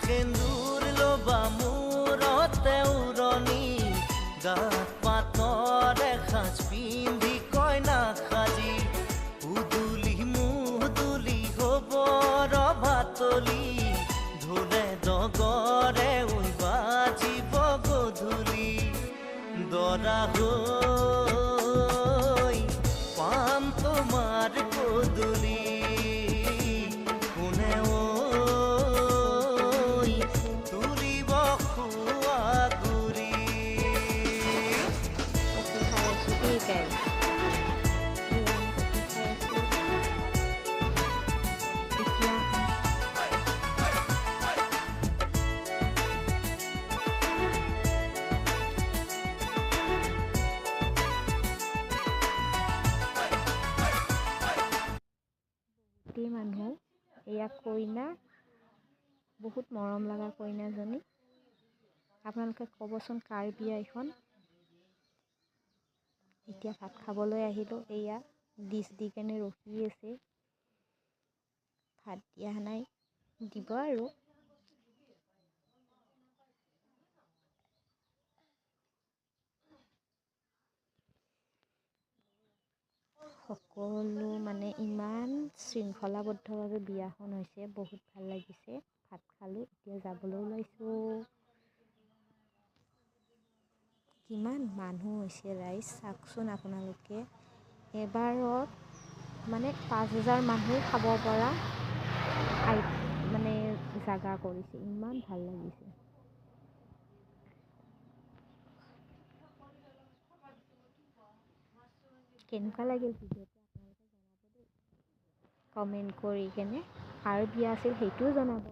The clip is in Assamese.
সেন্দুৰ লবা মূৰতে উৰণি গাত পাতৰ এসাঁজ পিন্ধি কইনা সাজি উদুলি মুদুলি হ'ব ৰভাতলি ঢোলে ডগৰে বাজিব গধূলি দৰা হৈ পাম তোমাৰ পদূলি কোনে ঐ তুলিব খোৱা গুৰি মানুহ এয়া কইনা বহুত মৰম লগা কইনাজনী আপোনালোকে ক'বচোন কাৰ বিয়া এইখন এতিয়া ভাত খাবলৈ আহিলোঁ এয়া ডিছ দি কেনে ৰখি আছে ভাত দিয়া নাই দিব আৰু সকলো মানে ইমান শৃংখলাবদ্ধভাৱে বিয়াখন হৈছে বহুত ভাল লাগিছে ভাত খালোঁ এতিয়া যাবলৈ ওলাইছোঁ কিমান মানুহ হৈছে ৰাইজ চাওকচোন আপোনালোকে এবাৰত মানে 5,000 মানুহ খাব পৰা মানে জাগা কৰিছে ইমান ভাল লাগিছে কেনেকুৱা লাগিল ভিডিঅ'টো আপোনালোকে জনাব দেই কমেণ্ট কৰি কেনে কাৰ বিয়া আছিল সেইটোও জনাব